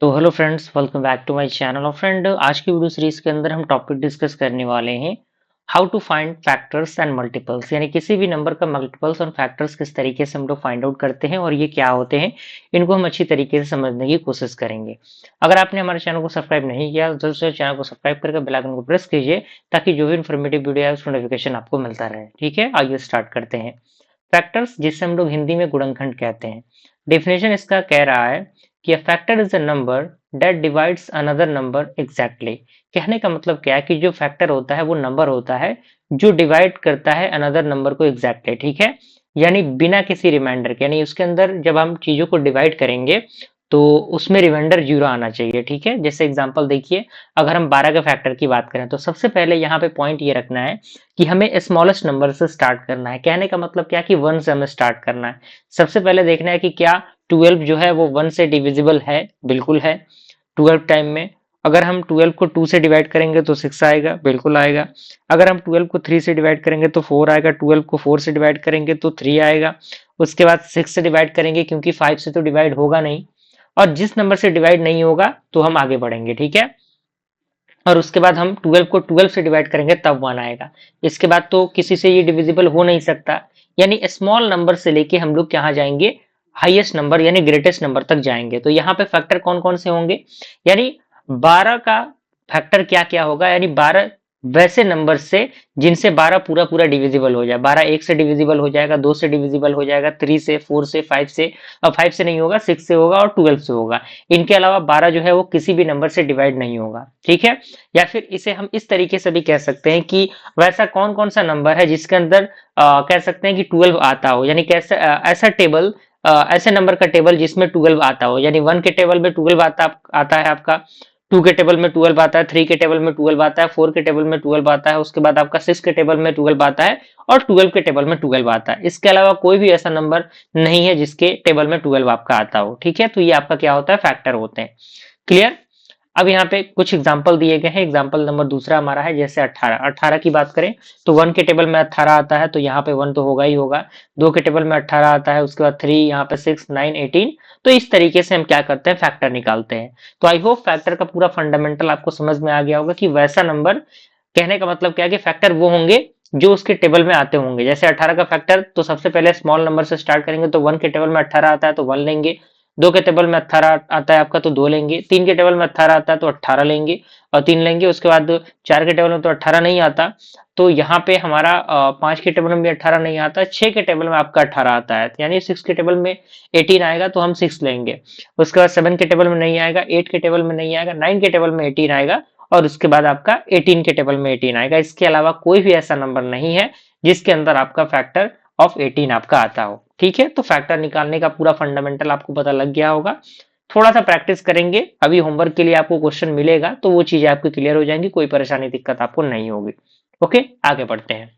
तो hello friends, welcome back to my channel. और friend, आज की वीडियो सीरीज के अंदर हम टॉपिक डिस्कस करने वाले हैं how to find factors and multiples, यानी किसी भी नंबर का मल्टीपल्स और फैक्टर्स किस तरीके से हम लोग फाइंड आउट करते हैं और ये क्या होते हैं, इनको हम अच्छी तरीके से समझने की कोशिश करेंगे। अगर आपने हमारे चैनल को सब्सक्राइब नहीं किया तो जल्द से जल्द चैनल को सब्सक्राइब करके बेल आइकन को प्रेस कीजिए, ताकि जो भी इन्फॉर्मेटिव वीडियो है उसका नोटिफिकेशन आपको मिलता रहे। ठीक है, आइए स्टार्ट करते हैं। फैक्टर्स, जिसे हम लोग हिंदी में गुणनखंड कहते हैं। डेफिनेशन इसका कह रहा है कि a factor is a number that divides another number exactly. कहने का मतलब क्या है कि जो फैक्टर होता है वो नंबर होता है जो डिवाइड करता है अनदर नंबर को एग्जैक्टली। ठीक है, यानी बिना किसी रिमाइंडर के, यानी उसके अंदर जब हम चीजों को डिवाइड करेंगे तो उसमें रिमाइंडर जीरो आना चाहिए। ठीक है, जैसे एग्जांपल देखिए, अगर हम 12 के फैक्टर की बात करें तो सबसे पहले यहाँ पे पॉइंट ये रखना है कि हमें स्मॉलेस्ट नंबर से स्टार्ट करना है। कहने का मतलब क्या कि 1 से हमें स्टार्ट करना है। सबसे पहले देखना है कि क्या 12 जो है वो 1 से डिविजिबल है। बिल्कुल है। 12 टाइम में अगर हम 12 को 2 से डिवाइड करेंगे तो 6 आएगा, बिल्कुल आएगा। अगर हम 12 को 3 से डिवाइड करेंगे तो 4 आएगा। 12 को 4 से डिवाइड करेंगे तो 3 आएगा। उसके बाद 6 से डिवाइड करेंगे, क्योंकि 5 से तो डिवाइड होगा नहीं, और जिस नंबर से डिवाइड नहीं होगा तो हम आगे बढ़ेंगे। ठीक है, और उसके बाद हम 12 को 12 से डिवाइड करेंगे तब 1 आएगा। इसके बाद तो किसी से ये डिविजिबल हो नहीं सकता, यानी स्मॉल नंबर से लेके हम लोग कहाँ जाएंगे, हाईएस्ट नंबर यानी ग्रेटेस्ट नंबर तक जाएंगे। तो यहाँ पे फैक्टर कौन कौन से होंगे, यानी 12 का फैक्टर क्या क्या होगा, यानी 12 वैसे नंबर से जिनसे 12 पूरा पूरा डिविजिबल हो जाए। 12 एक से डिविजिबल हो जाएगा, 2 से डिविजिबल हो जाएगा, 3 से, 4 से, 5 से, और 5 से नहीं होगा, 6 से होगा और 12 से होगा। इनके अलावा 12 जो है वो किसी भी नंबर से डिवाइड नहीं होगा। ठीक है, या फिर इसे हम इस तरीके से भी कह सकते हैं कि वैसा कौन कौन सा नंबर है जिसके अंदर कह सकते हैं कि 12 आता हो, यानी कैसे ऐसा टेबल, ऐसे नंबर का टेबल जिसमें 12 आता हो। यानी 1 के टेबल में 12 आता है आपका, 2 के टेबल में 12 आता है, 3 के टेबल में 12 आता है, 4 के टेबल में 12 आता है, उसके बाद आपका 6 के टेबल में 12 आता है, और 12 के टेबल में 12 आता है। इसके अलावा कोई भी ऐसा नंबर नहीं है जिसके टेबल में 12 आपका आता हो। ठीक है, तो ये आपका क्या होता है, फैक्टर होते हैं। क्लियर। अब यहाँ पे कुछ एग्जाम्पल दिए गए हैं। एग्जाम्पल नंबर दूसरा हमारा है, जैसे 18। 18 की बात करें तो 1 के टेबल में 18 आता है, तो यहाँ पे 1 तो होगा ही होगा। 2 के टेबल में 18 आता है, उसके बाद 3, यहाँ पे 6, 9, 18। तो इस तरीके से हम क्या करते हैं, फैक्टर निकालते हैं। तो आई होप फैक्टर का पूरा फंडामेंटल आपको समझ में आ गया होगा कि वैसा नंबर, कहने का मतलब क्या है कि फैक्टर वो होंगे जो उसके टेबल में आते होंगे। जैसे 18 का फैक्टर, तो सबसे पहले स्मॉल नंबर से स्टार्ट करेंगे, तो 1 के टेबल में 18 आता है तो 1 लेंगे। 2 के टेबल में 18 आता है आपका तो 2 लेंगे। 3 के टेबल में 18 आता है तो 18 लेंगे और 3 लेंगे। उसके बाद 4 के टेबल में तो 18 नहीं आता, तो यहाँ पे हमारा 5 के टेबल में भी 18 नहीं आता। 6 के टेबल में आपका 18 आता है, यानी 6 के टेबल में 18 आएगा तो हम 6 लेंगे। उसके बाद 7 के टेबल में नहीं आएगा, 8 के टेबल में नहीं आएगा, 9 के टेबल में 18 आएगा, और उसके बाद आपका 18 के टेबल में 18 आएगा। इसके अलावा कोई भी ऐसा नंबर नहीं है जिसके अंदर आपका फैक्टर ऑफ 18 आपका आता हो। ठीक है, तो फैक्टर निकालने का पूरा फंडामेंटल आपको पता लग गया होगा। थोड़ा सा प्रैक्टिस करेंगे, अभी होमवर्क के लिए आपको क्वेश्चन मिलेगा तो वो चीजें आपकी क्लियर हो जाएंगी, कोई परेशानी दिक्कत आपको नहीं होगी। ओके, आगे बढ़ते हैं।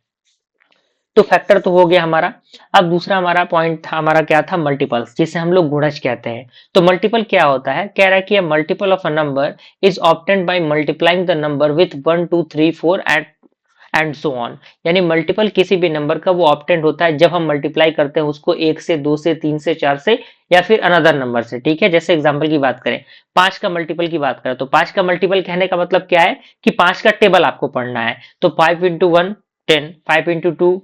तो फैक्टर तो हो गया हमारा। अब दूसरा हमारा पॉइंट था, हमारा क्या था, मल्टीपल्स, जिसे हम लोग गुणज कहते हैं। तो मल्टीपल क्या होता है, कह रहा है कि multiple of a number is obtained by multiplying the number with 1 2 3 4 and so on. यानी मल्टीपल किसी भी नंबर का वो ऑब्टेंड होता है जब हम मल्टीप्लाई करते हैं उसको 1 से, 2 से, 3 से, 4 से, या फिर अनदर नंबर से। ठीक है, जैसे एग्जांपल की बात करें, 5 का मल्टीपल की बात करें तो 5 का मल्टीपल कहने का मतलब क्या है कि 5 का टेबल आपको पढ़ना है। तो 5 into 1 10, 5 into 2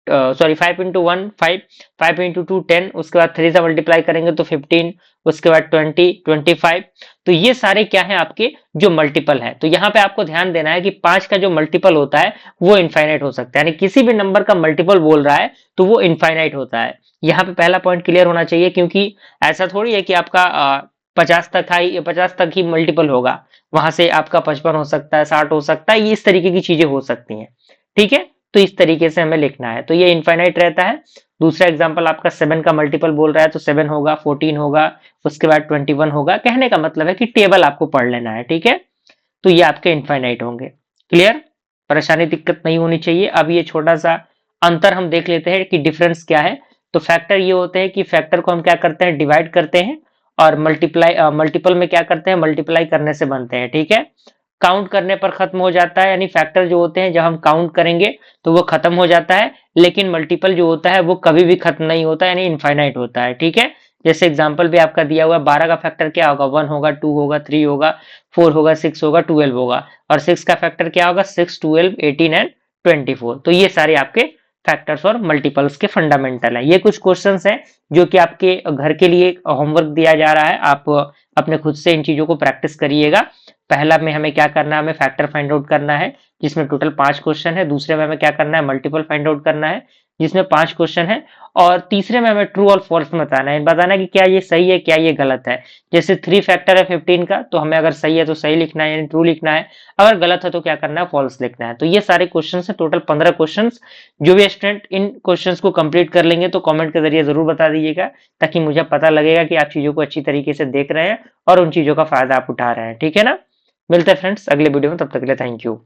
sorry 5 into 1 5, 5 into 2 10, उसके बाद 3 से मल्टीप्लाई करेंगे तो 15, उसके बाद 20 25। तो ये सारे क्या है आपके जो मल्टीपल है। तो यहाँ पे आपको ध्यान देना है कि 5 का जो मल्टीपल होता है वो इनफाइनाइट हो सकता है, यानी किसी भी नंबर का मल्टीपल बोल रहा है तो वो इनफाइनाइट होता है। यहाँ पे पहला पॉइंट क्लियर होना चाहिए, क्योंकि ऐसा थोड़ी है कि आपका 50 तक ही मल्टीपल होगा, वहां से आपका 55 हो सकता है, 60 हो सकता है, ये इस तरीके की चीजें हो सकती हैं। ठीक है, तो इस तरीके से हमें लिखना है, तो ये इनफाइनाइट रहता है। दूसरा एग्जांपल आपका 7 का मल्टीपल बोल रहा है तो 7 होगा, 14 होगा, उसके बाद 21 होगा। कहने का मतलब है कि टेबल आपको पढ़ लेना है। ठीक है, तो ये आपके इनफाइनाइट होंगे। क्लियर, परेशानी दिक्कत नहीं होनी चाहिए। अब ये छोटा सा अंतर हम देख लेते हैं कि डिफरेंस क्या है। तो फैक्टर ये होते हैं कि फैक्टर को हम क्या करते हैं, डिवाइड करते हैं, और मल्टीपल में क्या करते हैं, मल्टीप्लाई करने से बनते हैं। ठीक है, काउंट करने पर खत्म हो जाता है, यानी फैक्टर जो होते हैं जब हम काउंट करेंगे तो वो खत्म हो जाता है, लेकिन मल्टीपल जो होता है वो कभी भी खत्म नहीं होता, यानी इनफाइनाइट होता है। ठीक है, जैसे एग्जांपल भी आपका दिया हुआ है, 12 का फैक्टर क्या होगा, 1 होगा, 2 होगा, 3 होगा, 4 होगा, 6 होगा, 12 होगा, और 6 का फैक्टर क्या होगा, 6, 12, 18 एंड 24। तो ये सारे आपके फैक्टर्स और मल्टीपल्स के फंडामेंटल हैं। ये कुछ क्वेश्चंस हैं जो कि आपके घर के लिए होमवर्क दिया जा रहा है, आप अपने खुद से इन चीजों को प्रैक्टिस करिएगा। पहला में हमें क्या करना है, हमें फैक्टर फाइंड आउट करना है जिसमें टोटल 5 क्वेश्चन है। दूसरे में हमें क्या करना है, मल्टीपल फाइंड आउट करना है जिसमें 5 क्वेश्चन है। और तीसरे में हमें ट्रू और फॉल्स में बताना है कि क्या ये सही है, क्या ये गलत है। जैसे 3 फैक्टर है 15 का, तो हमें अगर सही है तो सही लिखना है, यानी ट्रू लिखना है, अगर गलत है तो क्या करना है, फॉल्स लिखना है। तो ये सारे क्वेश्चन है, टोटल 15 क्वेश्चन। जो भी स्टूडेंट इन क्वेश्चंस को कंप्लीट कर लेंगे तो कमेंट के जरिए जरूर बता दीजिएगा, ताकि मुझे पता लगेगा कि आप चीजों को अच्छी तरीके से देख रहे हैं और उन चीजों का फायदा आप उठा रहे हैं। ठीक है ना। मिलते हैं फ्रेंड्स अगले वीडियो में, तब तक के लिए थैंक यू।